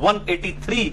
183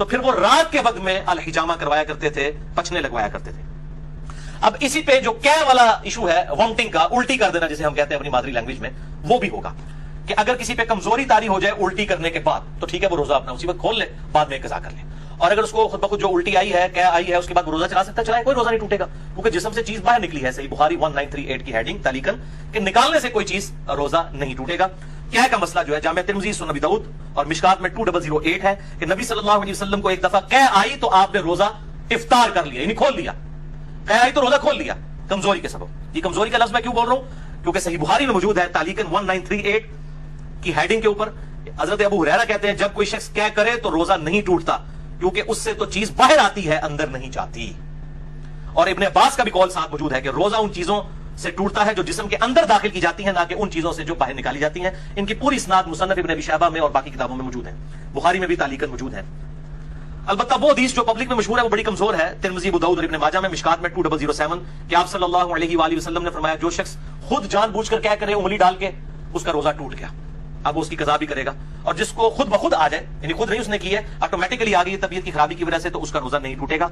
تو پھر وہ رات کے وقت میں الحجامہ کروایا کرتے تھے، پچنے لگوایا کرتے تھے۔ اب اسی پہ جو کیا والا ایشو ہے وامٹنگ کا، الٹی کر دینا جسے ہم کہتے ہیں اپنی مادری لینگویج میں، وہ بھی ہوگا کہ اگر کسی پہ کمزوری طاری ہو جائے الٹی کرنے کے بعد تو ٹھیک ہے وہ روزہ اپنا اسی وقت کھول لے، بعد میں قضا کر لے، اور اگر اس کو خود بخود جو الٹی آئی ہے، کیا آئی ہے، اس کے بعد وہ روزہ چلا سکتا ہے، چلائے، کوئی روزہ نہیں ٹوٹے گا، کیونکہ جسم سے چیز باہر نکلی ہے۔ صحیح بخاری 1938 کی ہیڈنگ تعلیقاً کہ نکالنے سے کوئی چیز روزہ نہیں ٹوٹے گا۔ کیا کا مسئلہ جو ہے جامع ترمذی، سنن ابی داؤد اور مشکات میں 2008 ہے کہ نبی صلی اللہ علیہ وسلم کو ایک دفعہ کیا آئی تو آپ نے روزہ افطار کر لیا، یعنی کھول لیا، کیا آئی تو روزہ کھول لیا کمزوری کے سبب۔ یہ کمزوری کا لفظ میں کیوں بول رہا ہوں؟ کیونکہ صحیح بخاری میں موجود ہے تعلیقاً 1938 کی ہیڈنگ کے اوپر حضرت ابو ہریرہ کہتے ہیں جب کوئی شخص کیا کرے تو روزہ نہیں ٹوٹتا، کیونکہ اس سے تو چیز باہر آتی ہے، اندر نہیں جاتی۔ اور ابن عباس کا بھی قول ساتھ موجود ہے کہ روزہ ان چیزوں سے ٹوٹتا ہے جو جسم کے اندر داخل کی جاتی ہیں، نہ کہ ان چیزوں سے جو باہر نکالی جاتی ہیں۔ ان کی پوری اسناد مصنف ابن ابی شیبہ میں اور باقی کتابوں میں موجود ہے، بخاری میں بھی تعلیقاً موجود ہے۔ البتہ وہ حدیث جو پبلک میں مشہور ہے وہ بڑی کمزور ہے، ترمذی، ابو داؤد اور ابن ماجہ میں، مشکات میں 2007 کہ آپ صلی اللہ علیہ وآلہ وسلم نے فرمایا جو شخص خود جان بوجھ کر کیا کرے انگلی ڈال کے، اس کا روزہ ٹوٹ گیا، اب وہ اس کی قضا بھی کرے گا، اور جس کو خود بخود آ جائے، یعنی خود نہیں اس نے کی ہے، آٹومیٹکلی آ گئی طبیعت کی خرابی کی وجہ سے، تو اس کا روزہ نہیں ٹوٹے گا۔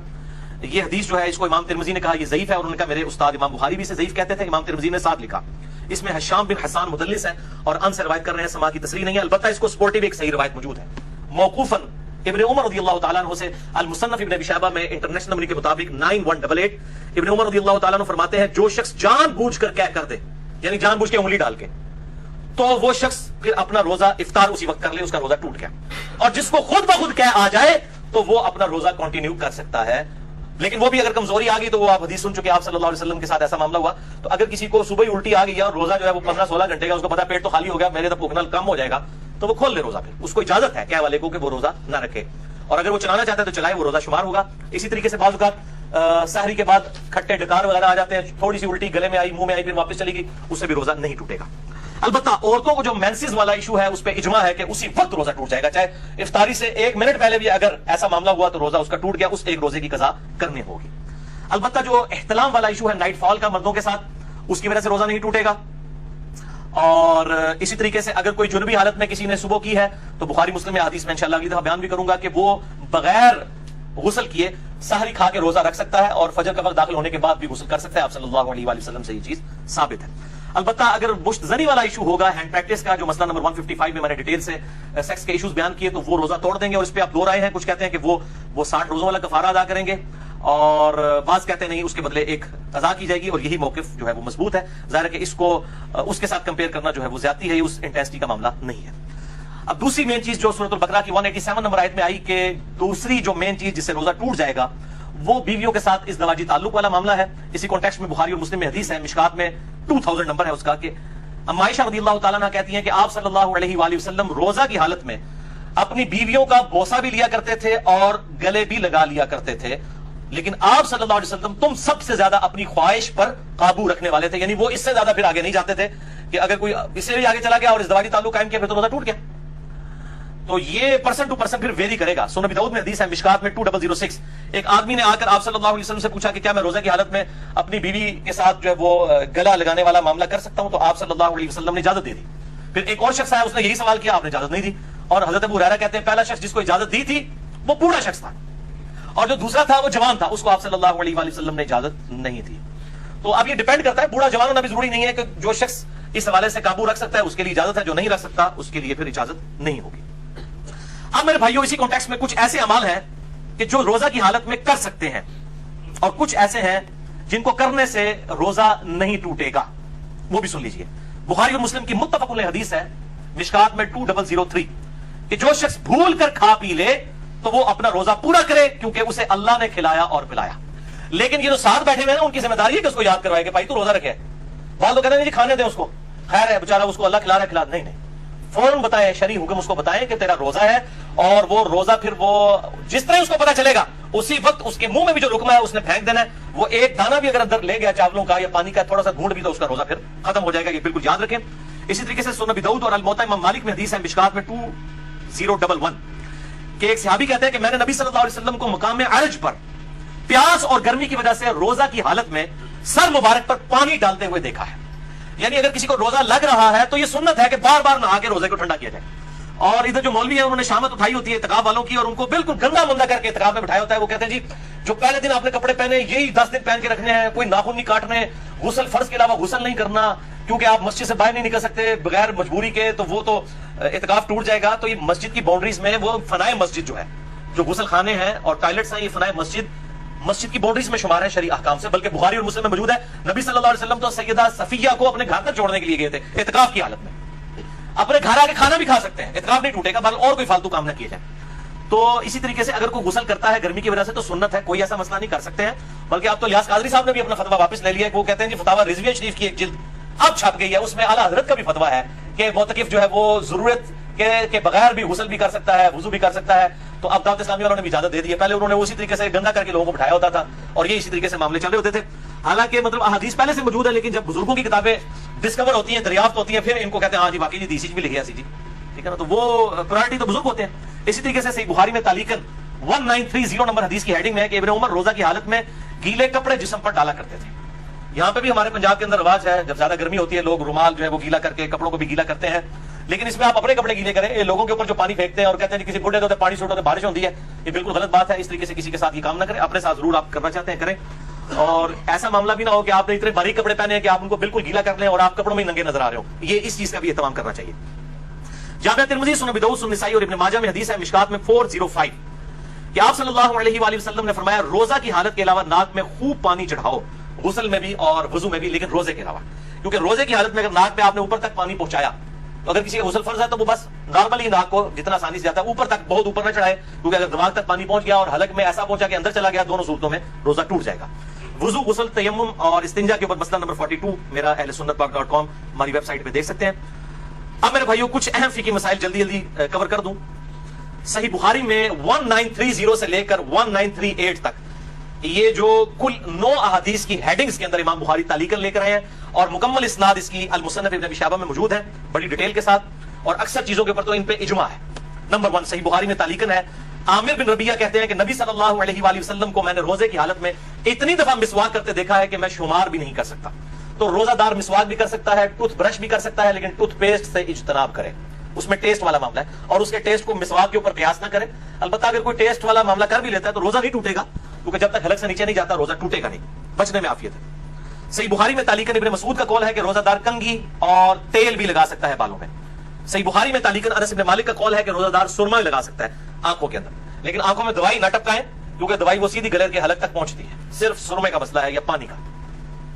یہ حدیث جو ہے اس کو امام ترمذی نے کہا یہ ضعیف ہے، اور انہوں نے کہا میرے استاد امام بخاری بھی اسے ضعیف کہتے تھے، امام ترمذی نے ساتھ لکھا اس میں حشام بن حسان مدلس ہے اور ان سے روایت کر رہے ہیں، سما کی تصریح نہیں ہے، البتہ اس کو سپورٹیو ایک صحیح روایت موجود ہے موقوفاً ابن عمر رضی اللہ تعالیٰ عنہ سے، المصنف ابن ابی شیبہ میں انٹرنیشنل نمبر کے مطابق 9188 ابن عمر رضی اللہ تعالیٰ عنہ فرماتے ہیں جو شخص جان بوجھ کر کیا کر دے، یعنی جان بوجھ کے انگلی ڈال کے، تو وہ شخص پھر اپنا روزہ افطار اسی وقت کر لے، اس کا روزہ ٹوٹ گیا، اور جس کو خود بخود کیا آ جائے تو وہ اپنا روزہ کنٹینیو کر سکتا ہے، لیکن وہ بھی اگر کمزوری آ گئی تو وہ آپ حدیث سن چکے آپ صلی اللہ علیہ وسلم کے ساتھ ایسا معاملہ ہوا، تو اگر کسی کو صبح ہی الٹی آ گئی اور روزہ جو ہے وہ 15-16 گھنٹے کا، اس کو پتا پیٹ تو خالی ہو گیا، میرے تو بھوکنا کم ہو جائے گا، تو وہ کھول لے روزہ، پھر اس کو اجازت ہے کیا والے کو کہ وہ روزہ نہ رکھے، اور اگر وہ چلانا چاہتا ہے تو چلائے، وہ روزہ شمار ہوگا۔ اسی طریقے سے بعض اوقات سحری کے بعد کھٹے ڈکار وغیرہ آ جاتے ہیں، تھوڑی سی الٹی گلے میں آئی، منہ میں آئی، پھر واپس چلی گئی، اس سے بھی روزہ نہیں ٹوٹے گا۔ البتہ عورتوں کو جو مینسز والا ایشو ہے اس پہ اجماع ہے کہ اسی وقت روزہ ٹوٹ جائے گا، چاہے افطاری سے 1 منٹ پہلے بھی اگر ایسا معاملہ ہوا تو روزہ اس کا ٹوٹ گیا، اس ایک روزے کی قضا کرنی ہوگی۔ البتہ جو احتلام والا ایشو ہے نائٹ فال کا مردوں کے ساتھ، اس کی وجہ سے روزہ نہیں ٹوٹے گا، اور اسی طریقے سے اگر کوئی جنبی حالت میں کسی نے صبح کی ہے تو بخاری مسلم میں حدیث میں انشاءاللہ اگلی دفعہ بیان بھی کروں گا کہ وہ بغیر غسل کیے سحری کھا کے روزہ رکھ سکتا ہے، اور فجر کا وقت داخل ہونے کے بعد بھی غسل کر سکتا ہے، آپ صلی اللہ علیہ وآلہ وسلم سے یہ چیز ثابت ہے۔ البتہ اگر مشت زنی والا ایشو ہوگا، ہینڈ پریکٹس کا، جو مسئلہ نمبر 155 میں میں نے ڈیٹیل سے سیکس کے ایشوز بیان کیے، تو وہ روزہ توڑ دیں گے، اور اس پہ آپ 2 رائے ہیں، کچھ کہتے ہیں کہ وہ 60 روزوں والا کفارہ ادا کریں گے، اور بعض کہتے ہیں نہیں اس کے بدلے ایک قضا کی جائے گی، اور یہی موقف جو ہے وہ مضبوط ہے۔ ظاہر ہے کہ اس کو اس کے ساتھ کمپیئر کرنا جو ہے وہ زیادتی ہے، اس انٹینسٹی کا معاملہ نہیں ہے۔ اب دوسری مین چیز جو سورۃ البقرہ کی 187 نمبر آیت میں آئی کہ دوسری جو مین چیز جس سے روزہ ٹوٹ جائے گا وہ بیویوں کے ساتھ ازدواجی تعلق والا معاملہ ہے۔ اسی کانٹیکسٹ میں بخاری اور مسلم میں حدیث ہے، مشکات میں 2000 نمبر ہے اس کا، کہ ام عائشہ رضی اللہ تعالیٰ عنہ کہتی ہیں کہ آپ صلی اللہ علیہ وآلہ وسلم روزہ کی حالت میں اپنی بیویوں کا بوسہ بھی لیا کرتے تھے اور گلے بھی لگا لیا کرتے تھے، لیکن آپ صلی اللہ علیہ وسلم تم سب سے زیادہ اپنی خواہش پر قابو رکھنے والے تھے، یعنی وہ اس سے زیادہ پھر آگے نہیں جاتے تھے کہ اگر کوئی اس سے بھی آگے چلا گیا اور ازدواجی تعلق قائم کیا پھر تو روزہ ٹوٹ گیا۔ تو یہ پرسن ٹو پرسن پھر ویری کرے گا۔ سنن ابی داؤد میں حدیث ہے، مشکات میں 2006 ایک آدمی نے آ کر آپ صلی اللہ علیہ وسلم سے پوچھا کہ کیا میں روزہ کی حالت میں اپنی بیوی کے ساتھ جو ہے وہ گلا لگانے والا معاملہ کر سکتا ہوں، تو آپ صلی اللہ علیہ وسلم نے اجازت دے دی۔ پھر ایک اور شخص آیا، اس نے یہی سوال کیا، آپ نے اجازت نہیں دی، اور حضرت ابو ہریرہ کہتے ہیں پہلا شخص جس کو اجازت دی تھی وہ بوڑھا شخص تھا، اور جو دوسرا تھا وہ جوان تھا، اس کو آپ صلی اللہ علیہ وآلہ وسلم نے اجازت نہیں دی۔ تو اب یہ ڈیپینڈ کرتا ہے، بوڑھا جوان ہونا بھی ضروری نہیں ہے کہ جو شخص اس حوالے سے قابو رکھ سکتا ہے اس کے لیے اجازت ہے، جو نہیں رکھ سکتا اس کے لیے پھر اجازت نہیں ہوگی۔ اب میرے بھائیوں اسی کانٹیکسٹ میں کچھ ایسے اعمال ہیں کہ جو روزہ کی حالت میں کر سکتے ہیں، اور کچھ ایسے ہیں جن کو کرنے سے روزہ نہیں ٹوٹے گا، وہ بھی سن لیجئے۔ بخاری اور مسلم کی متفق علیہ حدیث ہے، مشکات میں 2003 کہ جو شخص بھول کر کھا پی لے تو وہ اپنا روزہ پورا کرے، کیونکہ اسے اللہ نے کھلایا اور پلایا، لیکن یہ جو ساتھ بیٹھے ہوئے ہیں نا ان کی ذمہ داری ہے کہ اس کو یاد کروائے کہ بھائی تو روزہ رکھے۔ بعض لوگ کہتے ہیں جی کھانے دیں اس کو، خیر ہے بیچارہ، اس کو اللہ کھلا رہا ہے، کھلا نہیں، فوراً بتائے، شرعی حکم اس کو بتائیں کہ تیرا روزہ ہے، اور وہ روزہ پھر وہ جس طرح اس کو پتا چلے گا اسی وقت اس کے منہ میں بھی جو رکما ہے اس نے پھینک دینا ہے، وہ ایک دانہ بھی اگر اندر لے گیا چاولوں کا یا پانی کا تھوڑا سا گھونٹ بھی تو اس کا روزہ پھر ختم ہو جائے گا، یہ بالکل یاد رکھیں۔ اسی طریقے سے سنن ابی داؤد اور الموطا امام مالک میں حدیث ہے، مشکات میں 2011 کہ ایک صحابی کہتے ہیں کہ میں نے نبی صلی اللہ علیہ وسلم کو مقام عرج پر پیاس اور گرمی کی وجہ سے روزہ کی حالت میں سر مبارک پر پانی ڈالتے ہوئے دیکھا ہے، یعنی اگر کسی کو روزہ لگ رہا ہے تو یہ سنت ہے کہ بار بار نہا کے روزے کو ٹھنڈا کیا جائے۔ اور ادھر جو مولوی ہے انہوں نے شامت اٹھائی ہوتی ہے اعتکاف والوں کی اور ان کو بالکل گندا مندا کر کے اعتکاف میں بٹھایا ہوتا ہے. وہ کہتے ہیں جی جو پہلے دن آپ نے کپڑے پہنے یہی 10 دن پہن کے رکھنے ہیں, کوئی ناخن نہیں کاٹنے, غسل فرض کے علاوہ غسل نہیں کرنا کیونکہ آپ مسجد سے باہر نہیں نکل سکتے بغیر مجبوری کے, تو وہ تو اعتکاف ٹوٹ جائے گا. تو یہ مسجد کی باؤنڈریز میں وہ فنائے مسجد جو ہے, جو غسل خانے ہیں اور ٹوائلٹس ہیں, یہ فنائے مسجد کی باؤنڈریز میں شمار ہے شرعی احکام سے. بلکہ بخاری اور مسلم میں موجود ہے نبی صلی اللہ علیہ وسلم تو سیدہ صفیہ کو اپنے گھر تک چھوڑنے کے لیے گئے تھے اعتکاف کی حالت میں. اپنے گھر آ کے کھانا بھی کھا سکتے ہیں, اعتکاف نہیں ٹوٹے گا, بل اور کوئی فالتو کام نہ کیے جائے. تو اسی طریقے سے اگر کوئی غسل کرتا ہے گرمی کی وجہ سے تو سنت ہے, کوئی ایسا مسئلہ نہیں کر سکتے ہیں. بلکہ اب تو الیاس قادری صاحب نے بھی اپنا فتویٰ واپس لے لیا ہے. وہ کہتے ہیں جی فتاوی رضویہ شریف کی ایک جلد اب چھپ گئی ہے, اس میں اعلیٰ حضرت کا بھی فتویٰ ہے کہ معتکف جو ہے وہ ضرورت کے بغیر بھی غسل بھی کر سکتا ہے, وضو بھی کر سکتا ہے. تو اب دعوت اسلامی والوں نے بھی اجازت دے دی ہے. پہلے انہوں نے اسی طریقے سے گندا کر کے لوگوں کو بٹھایا ہوتا تھا اور یہ اسی طریقے سے معاملے چل رہے ہوتے تھے. حالانکہ مطلب احادیث پہلے سے موجود ہے, لیکن جب بزرگوں کی کتابیں ڈسکور ہوتی ہیں, دریافت ہوتی ہیں, پھر ان کو کہتے ہیں ہاں جی واقعی جی دیسی بھی لکھی ہے جی, ٹھیک ہے نا. تو وہ پرائرٹی تو بزرگ ہوتے ہیں. اسی طریقے سے صحیح بخاری میں تعلیقاً 1930 نمبر حدیث کی ہیڈنگ میں ہے کہ ابن عمر روزہ کی حالت میں گیلے کپڑے جسم پر ڈالا کرتے تھے. یہاں پہ بھی ہمارے پنجاب کے اندر رواج ہے, جب زیادہ گرمی ہوتی ہے لوگ رومال جو ہے وہ گیلا کر کے کپڑوں کو بھی گیلا کرتے ہیں. لیکن اس میں آپ اپنے کپڑے گیلے کریں, یہ لوگوں کے اوپر جو پانی پھینکتے ہیں اور کہتے ہیں کسی بڈھے کو پانی چھوٹو تو بارش ہوتی ہے, یہ بالکل غلط بات ہے. اس طریقے سے کسی کے ساتھ یہ کام نہ کریں. اپنے ساتھ ضرور آپ کرنا چاہتے ہیں کریں, اور ایسا معاملہ بھی نہ ہو کہ آپ نے اتنے باریک کپڑے پہنے ہیں کہ آپ ان کو بالکل گیلا کر لیں اور آپ کپڑوں میں ننگے نظر آ رہے ہو. یہ اس چیز کا بھی اہتمام کرنا چاہیے. جامعہ ترمذی, سنن ابی داؤد, سنن نسائی اور ابن ماجہ میں حدیث ہے مشکات میں 405 کہ آپ صلی اللہ علیہ وآلہ وسلم نے فرمایا روزہ کی حالت کے علاوہ ناک میں خوب پانی چڑھاؤ, غسل میں بھی اور وضو میں بھی, لیکن روزے کے علاوہ. کیونکہ روزے کی حالت میں اگر ناک میں آپ نے اوپر تک پانی پہنچایا تو اگر کسی کا غسل فرض ہے تو وہ بس نارملی ناک کو جتنا آسانی سے جاتا ہے اوپر تک, بہت اوپر نہ چڑھائے, کیونکہ اگر دماغ تک پانی پہنچ گیا اور حلق میں ایسا پہنچا کہ اندر چلا گیا, دونوں صورتوں میں روزہ ٹوٹ جائے گا. وضو, غسل, تیمم اور استنجا کے اوپر مسئلہ نمبر 42 میرا ahlsunnatpark.com ہماری ویب سائٹ پہ دیکھ سکتے ہیں. اب میرے بھائیوں کچھ اہم فقہی مسائل جلدی کور کر دوں. صحیح بخاری میں 1930 سے لے کر 1938 تک یہ جو کل 9 احادیث کی ہیڈنگز کے اندر امام بخاری تعلیقاً لے کر آئے ہیں, اور مکمل اسناد اس کی المصنف ابن ابی شیبہ میں موجود ہے بڑی ڈیٹیل کے ساتھ, اور اکثر چیزوں کے اوپر تو ان پہ اجماع ہے. نمبر 1 صحیح بخاری میں تعلیقاً ہے, عامر بن ربیعہ کہتے ہیں کہ نبی صلی اللہ علیہ وآلہ وسلم کو میں نے روزے کی حالت میں اتنی دفعہ مسواک کرتے دیکھا ہے کہ میں شمار بھی نہیں کر سکتا. تو روزہ دار مسواک بھی کر سکتا ہے, ٹوتھ برش بھی کر سکتا ہے, لیکن ٹوتھ پیسٹ سے اجتناب کرے. اس میں ٹیسٹ والا معاملہ ہے, اور اس کے ٹیسٹ کو مسواک کے اوپر قیاس نہ کرے. البتہ اگر کوئی ٹیسٹ والا معاملہ کر بھی لیتا ہے تو روزہ نہیں ٹوٹے گا, کیونکہ جب تک حلق سے نیچے نہیں جاتا روزہ ٹوٹے گا نہیں, بچنے میں عافیت ہے. صحیح بخاری میں تعلیقاً ابن مسعود کا قول ہے کہ روزہ دار کنگھی اور تیل بھی لگا سکتا ہے بالوں میں. صحیح بخاری میں تعلیقاً انس بن مالک کا قول ہے کہ روزہ دار سرما بھی لگا سکتا ہے آنکھوں کے اندر, لیکن آنکھوں میں دوائی نہ ٹپکائیں کیونکہ دوائی وہ سیدھی گلے کے حلق تک پہنچتی ہے. صرف سرمے کا مسئلہ ہے یا پانی کا,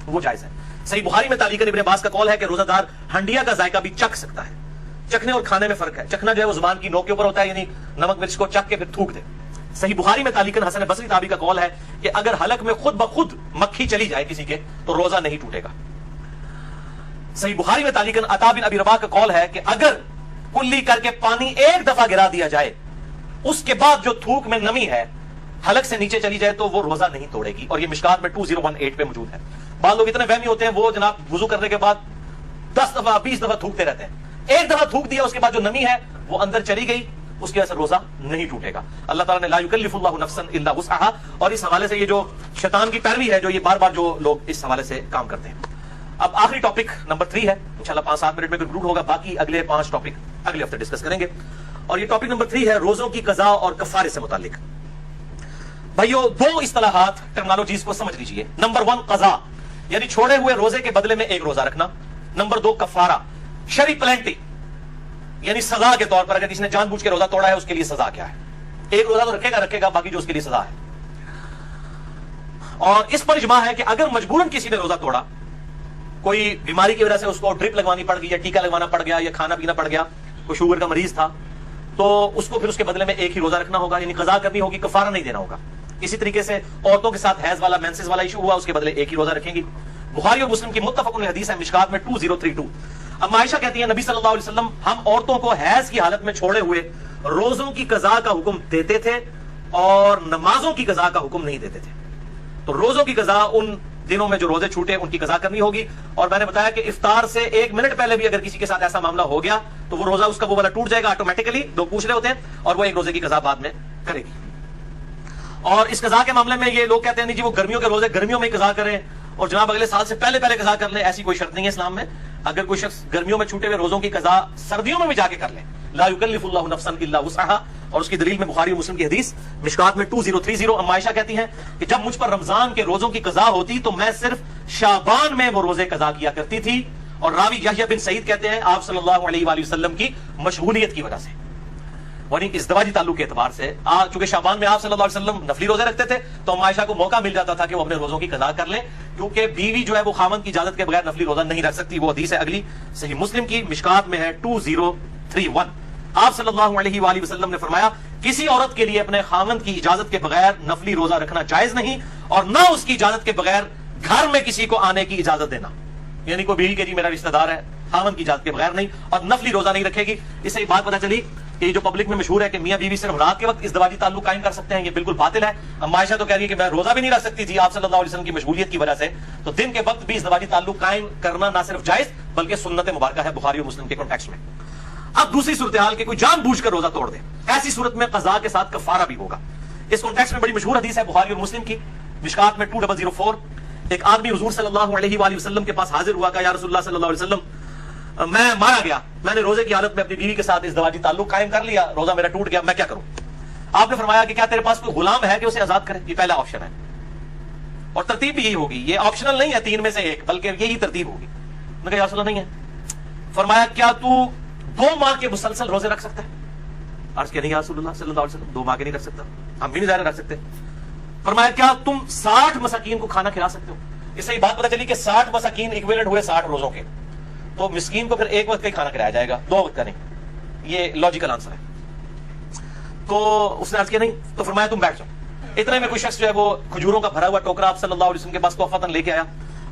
وہ جائز ہے. صحیح بخاری میں تعلیقاً ابن عباس کا قول ہے کہ روزہ دار ہنڈیا کا ذائقہ بھی چکھ سکتا ہے. چکھنے اور کھانے میں فرق ہے. چکھنا جو ہے وہ زبان کی نوک کے اوپر ہوتا ہے, یعنی نمک مرچ کو چکھ کے پھر تھوک دے. صحیح بخاری میں تعلیقاً حسن بصری تابعی کا قول ہے کہ اگر حلق میں خود بخود مکھی چلی جائے کسی کے تو روزہ نہیں ٹوٹے گا. صحیح بخاری میں تعلیقاً عطا بن ابی رباح کا قول ہے کہ اگر کلی کر کے پانی ایک دفعہ گرا دیا جائے, اس کے بعد جو تھوک میں نمی ہے حلق سے نیچے چلی جائے تو وہ روزہ نہیں توڑے گی. اور یہ مشکات میں 2018 پہ موجود ہے. بعض لوگ اتنے وہمی ہوتے ہیں, وہ جناب وضو کرنے کے بعد 10 دفعہ 20 دفعہ تھوکتے رہتے ہیں. ایک دفعہ تھوک دیا, اس کے بعد جو نمی ہے وہ اندر چلی گئی, اس کی وجہ سے روزہ نہیں ٹوٹے گا. اللہ تعالیٰ نے لا یکلف اللہ نفسا الا وسعها, اور اس حوالے سے یہ جو شیطان کی پیروی ہے جو یہ بار بار جو لوگ اس حوالے سے کام کرتے ہیں. اب آخری ٹاپک نمبر 3 ہے, انشاءاللہ 5-7 منٹ میں کنکلوڈ ہوگا, باقی اگلے 5 ٹاپک اگلے ہفتے ڈسکس کریں گے. اور یہ ٹاپک نمبر 3 ہے روزوں کی قضاء اور کفارے سے متعلق. بھائیو 2 اصطلاحات ٹرمنالوجیز کو سمجھ لیجئے. نمبر 1 قضاء, یعنی چھوڑے ہوئے روزے کے بدلے میں ایک روزہ رکھنا. نمبر 2 کفارہ, شرعی پلینٹی, یعنی سزا کے طور پر اگر کسی نے جان بوجھ کے روزہ توڑا ہے اس کے لیے سزا کیا ہے. ایک روزہ تو رکھے گا, باقی جو اس کے لیے سزا ہے. اور اس پر اجماع ہے کہ اگر مجبوراً کسی نے روزہ توڑا, کوئی بیماری کی وجہ سے اس کو ڈرپ لگوانی پڑ گئی یا ٹیکا لگوانا پڑ گیا یا کھانا پینا پڑ گیا, کوئی شوگر کا مریض تھا, تو اس کو پھر اس کے بدلے میں ایک ہی روزہ رکھنا ہوگا, یعنی قضا کرنی ہوگی, کفارہ نہیں دینا ہوگا. اسی طریقے سے عورتوں کے ساتھ حیض والا مینسز والا ایشو ہوا, اس کے بدلے ایک ہی روزہ رکھیں گی. بخاری اور مسلم کی متفق حدیث ہے مشکات میں 2032. اب عائشہ کہتی ہیں نبی صلی اللہ علیہ وسلم ہم عورتوں کو حیض کی حالت میں چھوڑے ہوئے روزوں کی قضا کا حکم دیتے تھے اور نمازوں کی قضا کا حکم نہیں دیتے تھے. تو روزوں کی قضا ان دنوں میں جو روزے چھوٹے ان کی قضا کرنی ہوگی. اور میں نے بتایا کہ افطار سے 1 منٹ پہلے بھی اگر کسی کے ساتھ ایسا معاملہ ہو گیا تو وہ روزہ اس کا وہ والا ٹوٹ جائے گا آٹومیٹکلی. لوگ پوچھ رہے ہوتے ہیں, اور وہ ایک روزے کی قضا بعد میں کرے گی. اور اس قضا کے معاملے میں یہ لوگ کہتے ہیں نہیں جی وہ گرمیوں کے روزے گرمیوں میں قضا کریں اور جناب اگلے سال سے پہلے قضا کر لیں. ایسی کوئی شرط نہیں ہے اسلام میں. اگر کوئی شخص گرمیوں میں چھوٹے ہوئے روزوں کی قضا سردیوں میں بھی جا کے کر لیں, لا یکلف اللہ نفسا الا وسعها، اور اس کی دلیل میں بخاری و مسلم کی حدیث مشکات میں 2030 ام عائشہ کہتی ہیں کہ جب مجھ پر رمضان کے روزوں کی قضا ہوتی تو میں صرف شعبان میں وہ روزے قضا کیا کرتی تھی، اور راوی یحییٰ بن سعید کہتے ہیں آپ صلی اللہ علیہ وآلہ وسلم کی مشغولیت کی وجہ سے، یعنی ازدواجی تعلق کے اعتبار سے چونکہ شعبان میں آپ صلی اللہ علیہ وسلم نفلی روزے رکھتے تھے تو ام عائشہ کو موقع مل جاتا تھا کہ وہ اپنے روزوں کی قضا کر لیں، کیونکہ بیوی جو ہے وہ خاوند کی اجازت کے بغیر نفلی روزہ نہیں رکھ سکتی۔ وہ حدیث ہے اگلی صحیح مسلم کی مشکات میں ہے 2031۔ آپ صلی اللہ علیہ وآلہ وسلم نے فرمایا کسی عورت کے لیے اپنے خاوند کی اجازت کے بغیر نفلی روزہ رکھنا جائز نہیں، اور نہ اس کی اجازت کے بغیر گھر میں کسی کو آنے کی اجازت دینا، یعنی کوئی بیوی کے جی میرا رشتہ دار ہے، خاوند کی اجازت کے بغیر نہیں، اور نفلی روزہ نہیں رکھے گی۔ اس سے ایک بات پتہ چلی کہ یہ جو پبلک میں مشہور ہے کہ میاں بیوی صرف رات کے وقت ازدواجی تعلق قائم کر سکتے ہیں، یہ بالکل باطل ہے۔ ام عائشہ تو کہہ رہی ہے کہ میں روزہ بھی نہیں رکھ سکتی تھی آپ صلی اللہ علیہ وسلم کی مشغولیت کی وجہ سے، تو دن کے وقت بھی ازدواجی تعلق قائم کرنا نہ صرف جائز بلکہ سنت مبارکہ ہے بخاری و مسلم کے کانٹیکسٹ میں۔ اب دوسری صورتحال کہ کوئی جان بوجھ کر روزہ توڑ دے، ایسی صورت میں قضا کے ساتھ کفارہ بھی ہوگا۔ اس کانٹیکسٹ میں بڑی مشہور حدیث ہے بخاری اور مسلم کی مشکات میں 2004۔ ایک آدمی حضور صلی اللہ علیہ وآلہ وسلم کے پاس حاضر ہوا، کہا یا رسول اللہ صلی اللہ علیہ وسلم میں مارا گیا، میں نے روزے کی حالت میں اپنی بیوی کے ساتھ ازدواجی تعلق قائم کر لیا، روزہ میرا ٹوٹ گیا، میں کیا کروں؟ آپ نے فرمایا کہ کیا تیرے پاس کوئی غلام ہے کہ اسے آزاد کرے؟ یہ پہلا آپشن ہے، اور ترتیب بھی یہی ہوگی، یہ آپشنل نہیں ہے تین میں سے ایک بلکہ یہی ترتیب ہوگی۔ میں کہا یا رسول اللہ نہیں ہے۔ فرمایا کیا تو 2 ماہ کے مسلسل روزے رکھ سکتا ہے؟ عرض کیا نہیں یا رسول اللہ صلی اللہ علیہ وسلم 2 ماہ کے نہیں رکھ سکتا، ہم بھی نہیں ظاہر رکھ سکتے۔ فرمایا کیا تم 60 مساکین کو کھانا کھلا سکتے ہو؟ اس سے یہ بات پتہ چلی کہ 60 مساکین ایکویلنٹ ہوئے 60 روزوں کے، تو مسکین کو پھر ایک وقت کا ہی کھانا کھلایا جائے گا، 2 وقت کا نہیں، یہ لاجیکل آنسر ہے۔ تو اس نے عرض کیا نہیں، تو فرمایا تم بیٹھ جاؤ۔ اتنے میں کوئی شخص جو ہے وہ کھجوروں کا بھرا ہوا ٹوکرا آپ صلی اللہ علیہ وسلم کے پاس تحفتاً لے کے آیا۔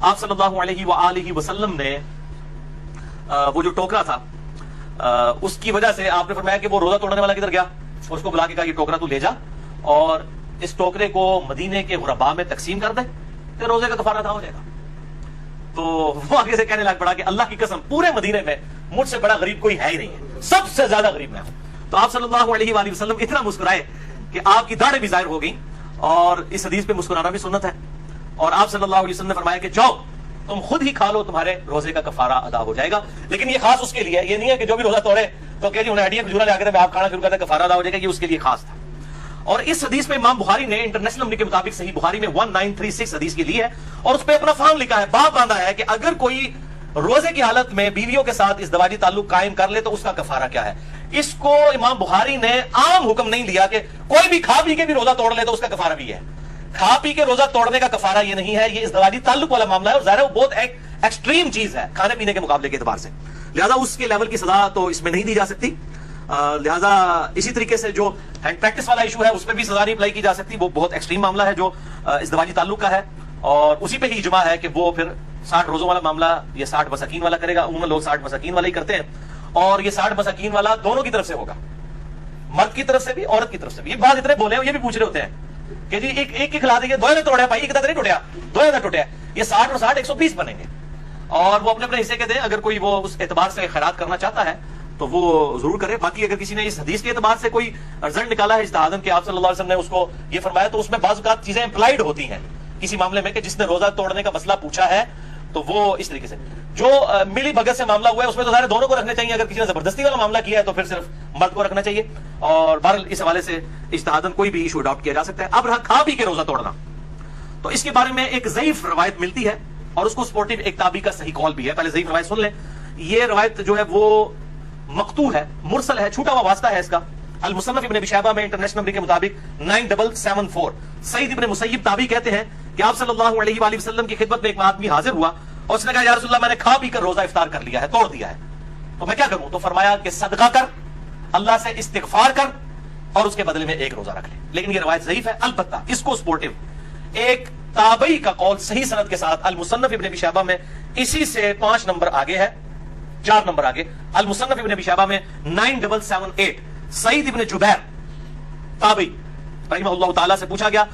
آپ صلی اللہ علیہ وآلہ وسلم نے وہ جو ٹوکرا تھا اس کی وجہ سے آپ نے فرمایا کہ وہ روزہ توڑنے والا کدھر گیا، اس کو بلا کے کہا یہ ٹوکرا تو لے جا اور اس ٹوکرے کو مدینے کے غرباء میں تقسیم کر دے، تو روزے کا کفارہ ادا ہو جائے گا۔ تو وہ آگے سے کہنے لگ پڑا کہ اللہ کی قسم پورے مدینے میں مجھ سے بڑا غریب کوئی ہے ہی نہیں ہے، سب سے زیادہ غریب میں ہوں۔ تو آپ صلی اللہ علیہ وآلہ وسلم اتنا مسکرائے کہ آپ کی داڑھیں بھی ظاہر ہو گئیں، اور اس حدیث پہ مسکرانا بھی سنت ہے، اور آپ صلی اللہ علیہ وسلم نے فرمایا کہ جاؤ تم خود ہی کھا لو، تمہارے روزے کا کفارہ ادا ہو جائے گا۔ لیکن یہ خاص اس کے لیے، یہ نہیں ہے کہ جو بھی روزہ توڑے تو کہ جی انہیں ہڈیاں کھجورا لے کے آپ کھانا شروع کرتے کفارہ ادا ہو جائے گا، یہ اس کے لیے خاص تھا۔ اور اس حدیث میں امام بخاری نے انٹرنیشنل نمبر کے مطابق صحیح بخاری میں 1936 حدیث کی لی ہے، اور اس پہ اپنا فہم لکھا ہے، باب باندھا ہے کہ اگر کوئی روزے کی حالت میں بیویوں کے ساتھ ازدواجی تعلق قائم کر لے تو اس کا کفارہ کیا ہے۔ اس کو امام بخاری نے عام حکم نہیں لیا کہ کوئی بھی کھا پی کے بھی روزہ توڑ لے تو اس کا کفارہ بھی ہے۔ کھا پی کے روزہ توڑنے کا کفارہ یہ نہیں ہے، یہ ازدواجی تعلق والا معاملہ ہے، اور ظاہر ہے وہ بہت ایکسٹریم چیز ہے کھانے پینے کے مقابلے کے اعتبار سے، لہذا اس کے لیول کی سزا تو اس میں نہیں دی جا سکتی۔ لہذا اسی طریقے سے جو ہینڈ پریکٹس والا ایشو ہے اس پہ بھی سزا نہیں اپلائی کی جا سکتی، وہ بہت ایکسٹریم معاملہ ہے جو ازدواجی تعلق کا ہے، اور اسی پہ ہی اجماع ہے کہ وہ پھر 60 روزوں والا معاملہ یہ 60 مساکین والا کرے گا۔ عموماً لوگ 60 مساکین والا ہی کرتے ہیں، اور یہ 60 مساکین والا دونوں کی طرف سے ہوگا، مرد کی طرف سے بھی عورت کی طرف سے بھی۔ یہ بات اتنے بولے ہیں یہ بھی پوچھ رہے ہوتے ہیں کہ جی ایک کھلا دیں گے، دو نے توڑا بھائی، ایک نہیں ٹوٹیا، دو نے ٹوٹیا، یہ 60 اور 60 120 بنیں گے، اور وہ اپنے اپنے حصے کے دیں۔ اگر کوئی وہ اس اعتبار سے خیرات کرنا چاہتا ہے تو وہ ضرور کرے۔ باقی اگر کسی نے اس حدیث کے اعتبار سے کوئی رزلٹ نکالا ہے اجتہاداً کہ آپ صلی اللہ علیہ وسلم نے اس کو یہ فرمایا، تو اس میں بعض اوقات چیزیں امپلائڈ ہوتی ہیں کسی معاملے میں کہ جس نے روزہ توڑنے کا مسئلہ پوچھا ہے تو وہ اس طریقے سے جو ملی بھگت سے معاملہ ہوا ہے اس میں تو ظاہر دونوں کو رکھنے چاہیے، اگر کسی نے زبردستی والا معاملہ کیا ہے تو پھر صرف مرد کو رکھنا چاہیے، اور بہرحال اس حوالے سے اجتہاداً کوئی بھی ایشو اڈاپٹ کیا جا سکتا ہے۔ اب رہا کھا پی کے روزہ توڑنا، تو اس کے بارے میں ایک ضعیف روایت ملتی ہے، اور اس کو سپورٹیو ایک تابعی کا صحیح قول بھی ہے۔ پہلے ضعیف روایت سن لیں، یہ روایت جو ہے وہ مقطوع ہے، مرسل ہے، چھوٹا ہوا واسطہ ہے اس کا۔ المصنف ابن ابی شیبہ میں انٹرنیشنل نمبر کے مطابق 9774 سعید ابن مسیب تابعی کہتے ہیں کہ آپ صلی اللہ علیہ وآلہ وسلم کی خدمت میں ایک آدمی حاضر ہوا اور اس نے کہا یا رسول اللہ میں نے کھا پی کر روزہ افطار کر لیا ہے، توڑ دیا ہے، تو میں کیا کروں؟ تو فرمایا کہ صدقہ کر، اللہ سے استغفار کر، اور اس کے بدلے میں ایک روزہ رکھ لے۔ لیکن یہ روایت ضعیف ہے، البتہ اس کو سپورٹیو ایک تابعی کا قول صحیح سند کے ساتھ المصنف ابن ابی شیبہ میں اسی سے 5 نمبر آگے ہے، 4 نمبر آگے، المصنف ابن ابی شیبہ میں 9778 سعید ابن جبیر تابعی رحمہ اللہ تعالیٰ سے پوچھا گیا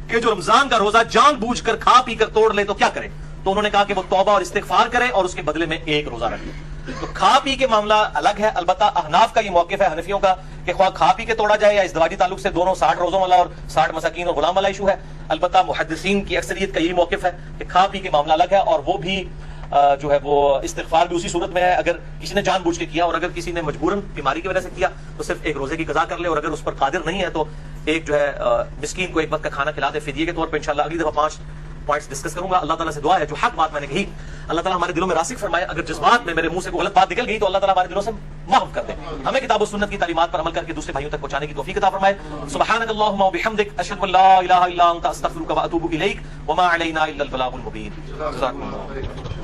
کہ جو رمضان کا روزہ جان بوجھ کر کھا پی کر توڑ لے تو کیا کرے؟ تو انہوں نے کہا کہ وہ توبہ اور استغفار کرے اور اس کے بدلے میں ایک روزہ رکھ لے۔ تو کھا پی کے معاملہ الگ ہے، البتہ احناف کا یہ موقف ہے، حنفیوں کا، کہ خواہ کھا پی کے توڑا جائے یا ازدواجی تعلق سے دونوں 60 روزوں والا اور 60 مساکین اور غلام والا ایشو ہے۔ البتہ محدثین کی اکثریت کا یہی موقف ہے کہ کھا پی کے معاملہ الگ ہے، اور وہ بھی جو ہے وہ استغفار بھی اسی صورت میں ہے اگر کسی نے جان بوجھ کے کیا، اور اگر کسی نے مجبوراً بیماری کی وجہ سے کیا تو صرف ایک روزے کی قضا کر لے، اور اگر اس پر قادر نہیں ہے تو ایک جو ہے مسکین کو ایک وقت کا کھانا کھلا دے فدیے کے طور پہ. انشاءاللہ اگلی دفعہ 5 پوائنٹس ڈسکس کروں گا. اللہ تعالیٰ سے دعا ہے جو حق بات میں نے کہی اللہ تعالیٰ ہمارے دلوں میں راسخ فرمائے، اگر جس بات میں میرے منہ سے کوئی غلط بات نکل گئی تو اللہ تعالیٰ ہمارے دلوں سے معاف کر دے، ہمیں کتاب و سنت کی تعلیمات پر عمل کر کے دوسرے بھائیوں تک پہنچانے کی توفیق عطا فرمائے. سبحانک اللہم و بحمدک، اشہد ان لا الہ الا انت، استغفرک و اتوب الیک، وما علینا الا البلاغ المبین. جزاکم اللہ.